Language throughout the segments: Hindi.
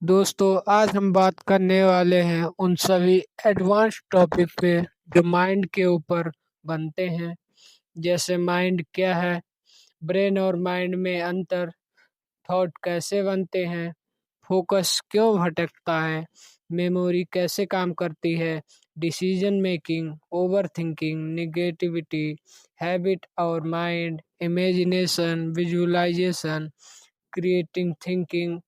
दोस्तों, आज हम बात करने वाले हैं उन सभी एडवांस टॉपिक पे जो माइंड के ऊपर बनते हैं। जैसे माइंड क्या है, ब्रेन और माइंड में अंतर, थॉट कैसे बनते हैं, फोकस क्यों भटकता है, मेमोरी कैसे काम करती है, decision making, overthinking, negativity, habit और mind, imagination, visualisation, creating thinking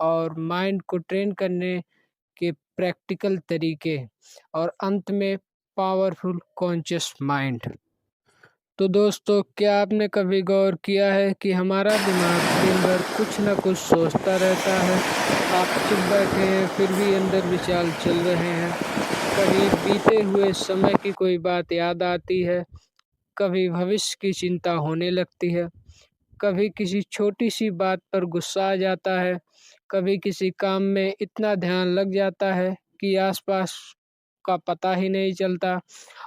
और माइंड को ट्रेन करने के प्रैक्टिकल तरीके, और अंत में पावरफुल कॉन्शियस माइंड। तो दोस्तों, क्या आपने कभी गौर किया है कि हमारा दिमाग दिन भर कुछ न कुछ सोचता रहता है। आप चुप बैठे हैं फिर भी अंदर विचार चल रहे हैं। कभी बीते हुए समय की कोई बात याद आती है, कभी भविष्य की चिंता होने लगती है, कभी किसी छोटी सी बात पर गुस्सा आ जाता है, कभी किसी काम में इतना ध्यान लग जाता है कि आसपास का पता ही नहीं चलता,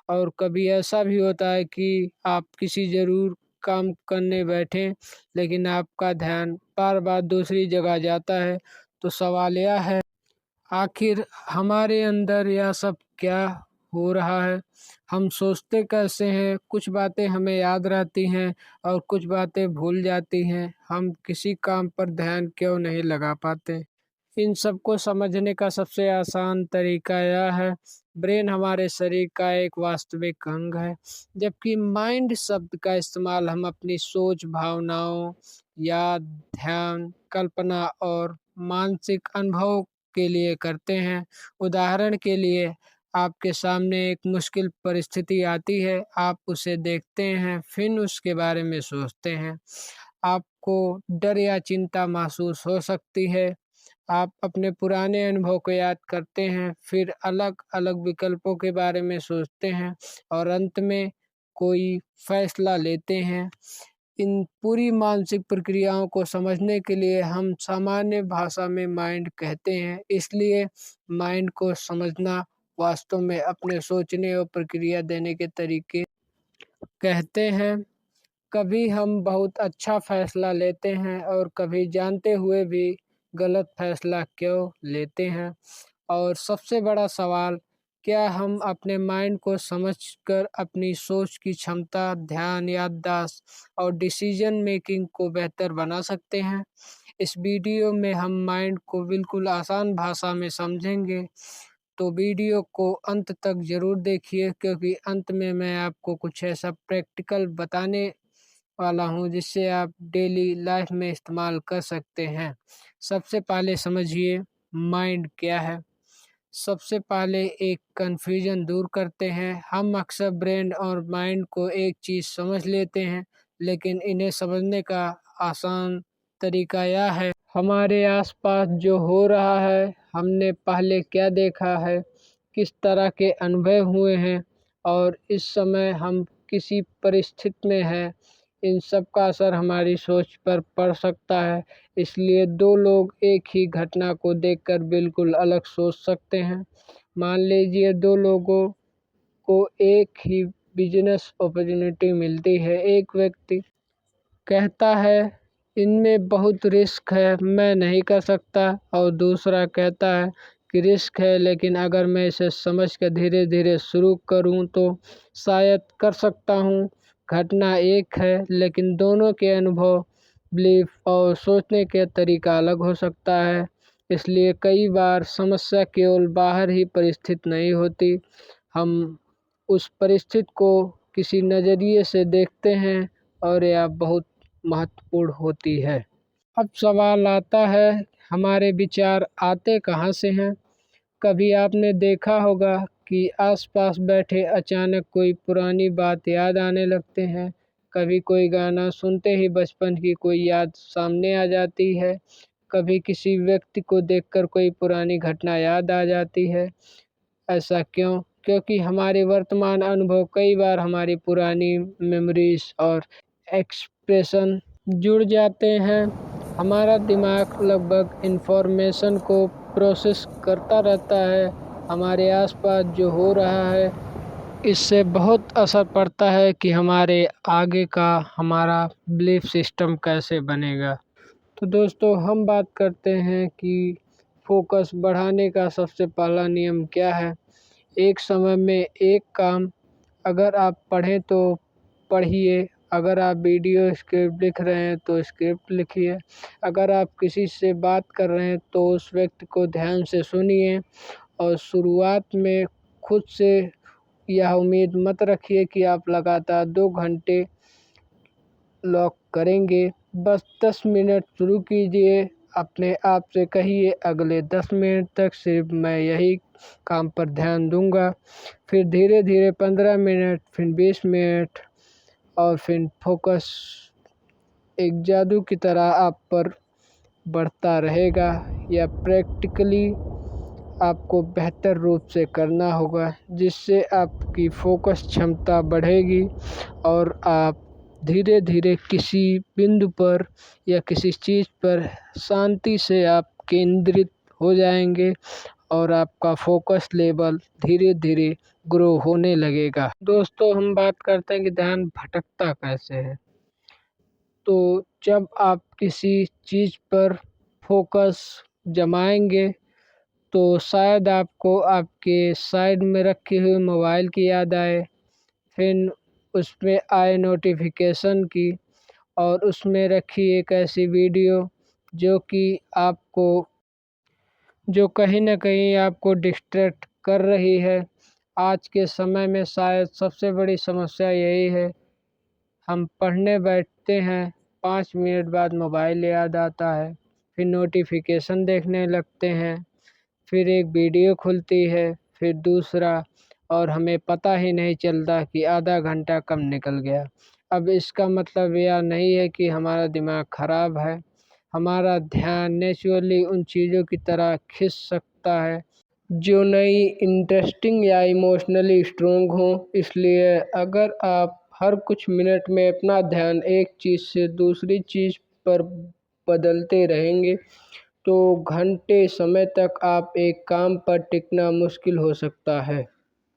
और कभी ऐसा भी होता है कि आप किसी ज़रूर काम करने बैठें लेकिन आपका ध्यान बार बार दूसरी जगह जाता है। तो सवाल यह है, आखिर हमारे अंदर यह सब क्या हो रहा है। हम सोचते कैसे हैं, कुछ बातें हमें याद रहती हैं और कुछ बातें भूल जाती हैं। हम किसी काम पर ध्यान क्यों नहीं लगा पाते। इन सबको समझने का सबसे आसान तरीका यह है, ब्रेन हमारे शरीर का एक वास्तविक अंग है, जबकि माइंड शब्द का इस्तेमाल हम अपनी सोच, भावनाओं, याद, ध्यान, कल्पना और मानसिक अनुभव के लिए करते हैं। उदाहरण के लिए, आपके सामने एक मुश्किल परिस्थिति आती है, आप उसे देखते हैं, फिर उसके बारे में सोचते हैं। आपको डर या चिंता महसूस हो सकती है। आप अपने पुराने अनुभव को याद करते हैं, फिर अलग अलग विकल्पों के बारे में सोचते हैं और अंत में कोई फैसला लेते हैं। इन पूरी मानसिक प्रक्रियाओं को समझने के लिए हम सामान्य भाषा में माइंड कहते हैं। इसलिए माइंड को समझना वास्तव में अपने सोचने और प्रक्रिया देने के तरीके कहते हैं। कभी हम बहुत अच्छा फैसला लेते हैं और कभी जानते हुए भी गलत फैसला क्यों लेते हैं। और सबसे बड़ा सवाल, क्या हम अपने माइंड को समझकर अपनी सोच की क्षमता, ध्यान, याददाश्त और डिसीजन मेकिंग को बेहतर बना सकते हैं। इस वीडियो में हम माइंड को बिल्कुल आसान भाषा में समझेंगे, तो वीडियो को अंत तक ज़रूर देखिए, क्योंकि अंत में मैं आपको कुछ ऐसा प्रैक्टिकल बताने वाला हूँ जिससे आप डेली लाइफ में इस्तेमाल कर सकते हैं। सबसे पहले समझिए माइंड क्या है। सबसे पहले एक कन्फ्यूजन दूर करते हैं। हम अक्सर ब्रेन और माइंड को एक चीज़ समझ लेते हैं, लेकिन इन्हें समझने का आसान तरीका यह है, हमारे आसपास जो हो रहा है, हमने पहले क्या देखा है, किस तरह के अनुभव हुए हैं और इस समय हम किसी परिस्थिति में हैं, इन सब का असर हमारी सोच पर पड़ सकता है। इसलिए दो लोग एक ही घटना को देखकर बिल्कुल अलग सोच सकते हैं। मान लीजिए दो लोगों को एक ही बिजनेस अपॉर्चुनिटी मिलती है। एक व्यक्ति कहता है, इनमें बहुत रिस्क है, मैं नहीं कर सकता, और दूसरा कहता है कि रिस्क है लेकिन अगर मैं इसे समझ कर धीरे धीरे शुरू करूं तो शायद कर सकता हूं। घटना एक है लेकिन दोनों के अनुभव, बिलीफ और सोचने के तरीका अलग हो सकता है। इसलिए कई बार समस्या केवल बाहर ही परिस्थिति नहीं होती, हम उस परिस्थिति को किसी नज़रिए से देखते हैं और यह बहुत महत्वपूर्ण होती है। अब सवाल आता है, हमारे विचार आते कहाँ से हैं। कभी आपने देखा होगा कि आसपास बैठे अचानक कोई पुरानी बात याद आने लगते हैं। कभी कोई गाना सुनते ही बचपन की कोई याद सामने आ जाती है। कभी किसी व्यक्ति को देखकर कोई पुरानी घटना याद आ जाती है। ऐसा क्यों? क्योंकि हमारे वर्तमान अनुभव कई बार हमारी पुरानी मेमोरीज और एक्सप्रेशन जुड़ जाते हैं। हमारा दिमाग लगभग इन्फॉर्मेशन को प्रोसेस करता रहता है। हमारे आसपास जो हो रहा है, इससे बहुत असर पड़ता है कि हमारे आगे का हमारा बिलीफ सिस्टम कैसे बनेगा। तो दोस्तों, हम बात करते हैं कि फोकस बढ़ाने का सबसे पहला नियम क्या है? एक समय में एक काम। अगर आप पढ़ें तो पढ़िए, अगर आप वीडियो स्क्रिप्ट लिख रहे हैं तो स्क्रिप्ट लिखिए, अगर आप किसी से बात कर रहे हैं तो उस व्यक्ति को ध्यान से सुनिए। और शुरुआत में खुद से यह उम्मीद मत रखिए कि आप लगातार 2 घंटे लॉक करेंगे। बस 10 मिनट शुरू कीजिए। अपने आप से कहिए, अगले 10 मिनट तक सिर्फ मैं यही काम पर ध्यान दूंगा। फिर धीरे धीरे 15 मिनट, फिर 20 मिनट, और फिर फोकस एक जादू की तरह आप पर बढ़ता रहेगा। या प्रैक्टिकली आपको बेहतर रूप से करना होगा, जिससे आपकी फोकस क्षमता बढ़ेगी और आप धीरे धीरे किसी बिंदु पर या किसी चीज़ पर शांति से आप केंद्रित हो जाएंगे और आपका फोकस लेवल धीरे धीरे ग्रो होने लगेगा। दोस्तों, हम बात करते हैं कि ध्यान भटकता कैसे है। तो जब आप किसी चीज़ पर फोकस जमाएंगे तो शायद आपको आपके साइड में रखे हुए मोबाइल की याद आए, फिर उसमें आए नोटिफिकेशन की, और उसमें रखी एक ऐसी वीडियो जो कि आपको जो कहीं न कहीं आपको डिस्ट्रैक्ट कर रही है। आज के समय में शायद सबसे बड़ी समस्या यही है। हम पढ़ने बैठते हैं, 5 मिनट बाद मोबाइल याद आता है, फिर नोटिफिकेशन देखने लगते हैं, फिर एक वीडियो खुलती है, फिर दूसरा, और हमें पता ही नहीं चलता कि आधा घंटा कब निकल गया। अब इसका मतलब यह नहीं है कि हमारा दिमाग खराब है। हमारा ध्यान नेचुरली उन चीज़ों की तरफ खिंच सकता है जो नई, इंटरेस्टिंग या इमोशनली स्ट्रोंग हो। इसलिए अगर आप हर कुछ मिनट में अपना ध्यान एक चीज़ से दूसरी चीज़ पर बदलते रहेंगे तो घंटे समय तक आप एक काम पर टिकना मुश्किल हो सकता है।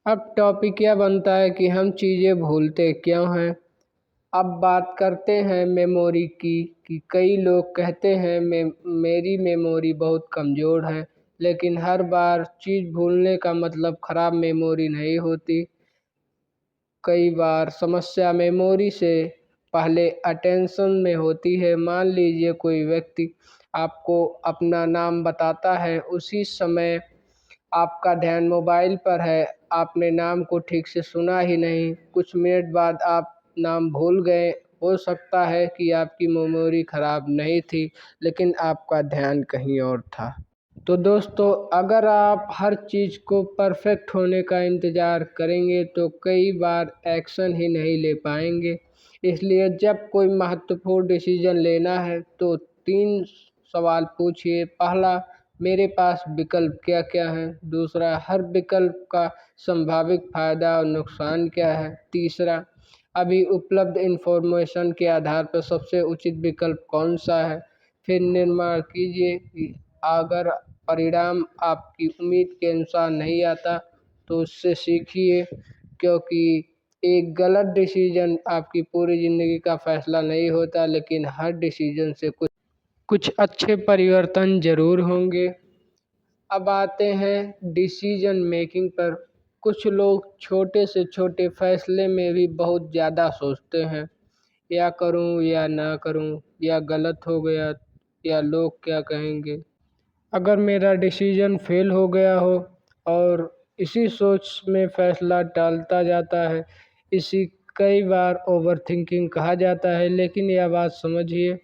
अब टॉपिक यह बनता है कि हम चीज़ें भूलते क्यों हैं। अब बात करते हैं मेमोरी की, कि कई लोग कहते हैं मेरी मेमोरी बहुत कमज़ोर है, लेकिन हर बार चीज़ भूलने का मतलब ख़राब मेमोरी नहीं होती। कई बार समस्या मेमोरी से पहले अटेंशन में होती है। मान लीजिए कोई व्यक्ति आपको अपना नाम बताता है, उसी समय आपका ध्यान मोबाइल पर है, आपने नाम को ठीक से सुना ही नहीं, कुछ मिनट बाद आप नाम भूल गए। हो सकता है कि आपकी मेमोरी खराब नहीं थी, लेकिन आपका ध्यान कहीं और था। तो दोस्तों, अगर आप हर चीज़ को परफेक्ट होने का इंतज़ार करेंगे तो कई बार एक्शन ही नहीं ले पाएंगे। इसलिए जब कोई महत्वपूर्ण डिसीजन लेना है तो 3 सवाल पूछिए। पहला, मेरे पास विकल्प क्या क्या हैं? दूसरा, हर विकल्प का संभावित फ़ायदा और नुकसान क्या है? तीसरा, अभी उपलब्ध इन्फॉर्मेशन के आधार पर सबसे उचित विकल्प कौन सा है? फिर निर्माण कीजिए कि अगर परिणाम आपकी उम्मीद के अनुसार नहीं आता तो उससे सीखिए, क्योंकि एक गलत डिसीजन आपकी पूरी ज़िंदगी का फैसला नहीं होता, लेकिन हर डिसीजन से कुछ कुछ अच्छे परिवर्तन ज़रूर होंगे। अब आते हैं डिसीजन मेकिंग पर। कुछ लोग छोटे से छोटे फैसले में भी बहुत ज़्यादा सोचते हैं, या करूं या ना करूं, या गलत हो गया, या लोग क्या कहेंगे, अगर मेरा डिसीजन फेल हो गया हो। और इसी सोच में फ़ैसला टालता जाता है। इसी कई बार ओवरथिंकिंग कहा जाता है। लेकिन यह बात समझिए,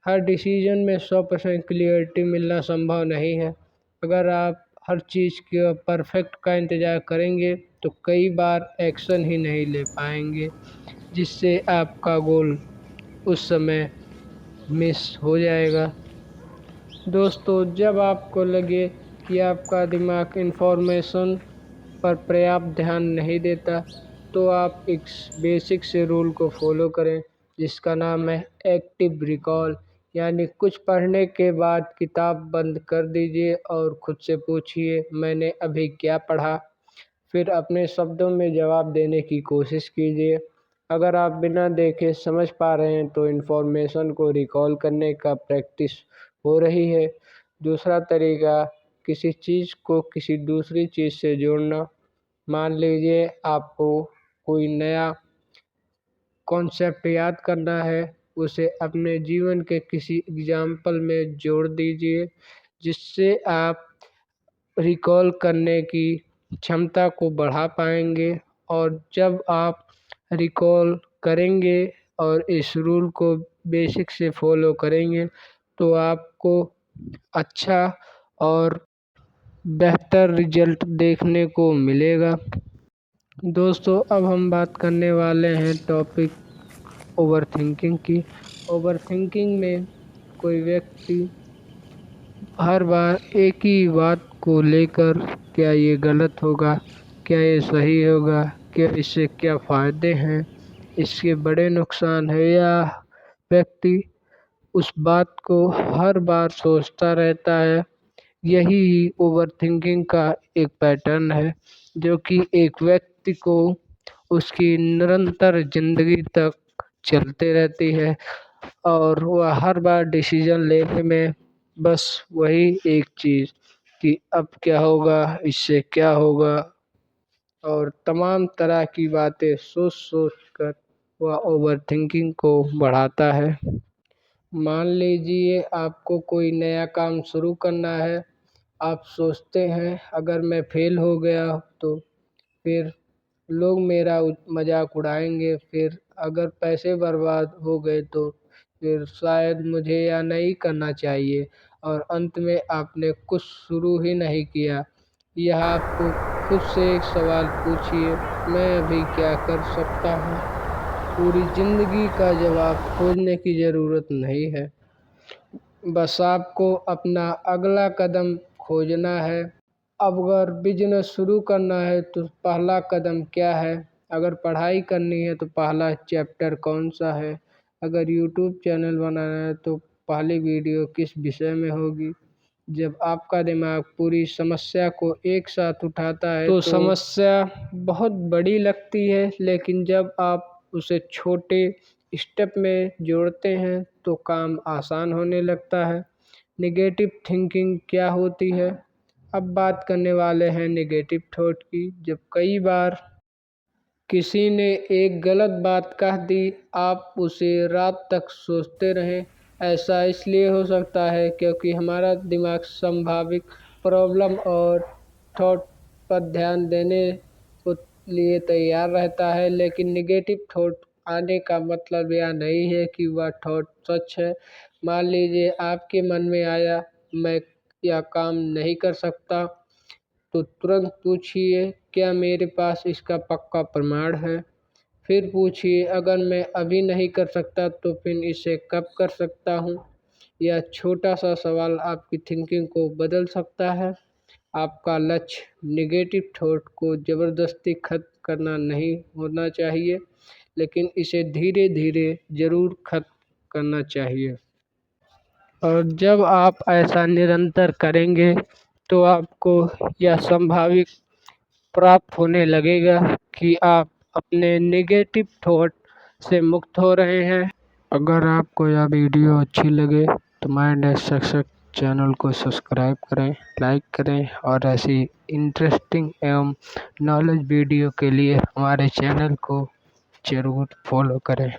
हर डिसीजन में 100% क्लियरिटी मिलना संभव नहीं है। अगर आप हर चीज़ के परफेक्ट का इंतज़ार करेंगे तो कई बार एक्शन ही नहीं ले पाएंगे, जिससे आपका गोल उस समय मिस हो जाएगा। दोस्तों, जब आपको लगे कि आपका दिमाग इन्फॉर्मेशन पर पर्याप्त ध्यान नहीं देता, तो आप एक बेसिक से रूल को फॉलो करें, जिसका नाम है एक्टिव रिकॉल। यानी कुछ पढ़ने के बाद किताब बंद कर दीजिए और खुद से पूछिए, मैंने अभी क्या पढ़ा। फिर अपने शब्दों में जवाब देने की कोशिश कीजिए। अगर आप बिना देखे समझ पा रहे हैं तो इन्फॉर्मेशन को रिकॉल करने का प्रैक्टिस हो रही है। दूसरा तरीका, किसी चीज़ को किसी दूसरी चीज़ से जोड़ना। मान लीजिए आपको कोई नया कॉन्सेप्ट याद करना है, उसे अपने जीवन के किसी एग्जाम्पल में जोड़ दीजिए, जिससे आप रिकॉल करने की क्षमता को बढ़ा पाएंगे। और जब आप रिकॉल करेंगे और इस रूल को बेसिक से फॉलो करेंगे तो आपको अच्छा और बेहतर रिजल्ट देखने को मिलेगा। दोस्तों, अब हम बात करने वाले हैं टॉपिक ओवरथिंकिंग की। ओवरथिंकिंग में कोई व्यक्ति हर बार एक ही बात को लेकर, क्या ये गलत होगा, क्या ये सही होगा, क्या इससे क्या फ़ायदे हैं, इसके बड़े नुकसान है, या व्यक्ति उस बात को हर बार सोचता रहता है। यही ओवरथिंकिंग का एक पैटर्न है जो कि एक व्यक्ति को उसकी निरंतर ज़िंदगी तक चलते रहती है और वह हर बार डिसीजन लेने में बस वही एक चीज़ कि अब क्या होगा, इससे क्या होगा, और तमाम तरह की बातें सोच सोच कर वह ओवरथिंकिंग को बढ़ाता है। मान लीजिए आपको कोई नया काम शुरू करना है। आप सोचते हैं अगर मैं फेल हो गया तो फिर लोग मेरा मजाक उड़ाएंगे, फिर अगर पैसे बर्बाद हो गए तो फिर शायद मुझे यह नहीं करना चाहिए, और अंत में आपने कुछ शुरू ही नहीं किया। यह आपको खुद से एक सवाल पूछिए, मैं अभी क्या कर सकता हूँ। पूरी ज़िंदगी का जवाब खोजने की ज़रूरत नहीं है, बस आपको अपना अगला कदम खोजना है। अब अगर बिजनेस शुरू करना है तो पहला कदम क्या है, अगर पढ़ाई करनी है तो पहला चैप्टर कौन सा है, अगर यूट्यूब चैनल बनाना है तो पहली वीडियो किस विषय में होगी। जब आपका दिमाग पूरी समस्या को एक साथ उठाता है तो समस्या बहुत बड़ी लगती है, लेकिन जब आप उसे छोटे स्टेप में जोड़ते हैं तो काम आसान होने लगता है। नेगेटिव थिंकिंग क्या होती है? अब बात करने वाले हैं नेगेटिव थॉट की। जब कई बार किसी ने एक गलत बात कह दी, आप उसे रात तक सोचते रहें। ऐसा इसलिए हो सकता है क्योंकि हमारा दिमाग संभावित प्रॉब्लम और थॉट पर ध्यान देने को लिए तैयार रहता है, लेकिन नेगेटिव थॉट आने का मतलब यह नहीं है कि वह थॉट सच है। मान लीजिए आपके मन में आया, मैं यह काम नहीं कर सकता, तो तुरंत पूछिए, क्या मेरे पास इसका पक्का प्रमाण है। फिर पूछिए, अगर मैं अभी नहीं कर सकता तो फिर इसे कब कर सकता हूँ। यह छोटा सा सवाल आपकी थिंकिंग को बदल सकता है। आपका लक्ष्य नेगेटिव थॉट को ज़बरदस्ती खत्म करना नहीं होना चाहिए, लेकिन इसे धीरे धीरे ज़रूर खत्म करना चाहिए। और जब आप ऐसा निरंतर करेंगे तो आपको यह संभावित प्राप्त होने लगेगा कि आप अपने नेगेटिव थॉट से मुक्त हो रहे हैं। अगर आपको यह वीडियो अच्छी लगे तो माइंड एंड सक्सेस चैनल को सब्सक्राइब करें, लाइक करें, और ऐसी इंटरेस्टिंग एवं नॉलेज वीडियो के लिए हमारे चैनल को ज़रूर फॉलो करें।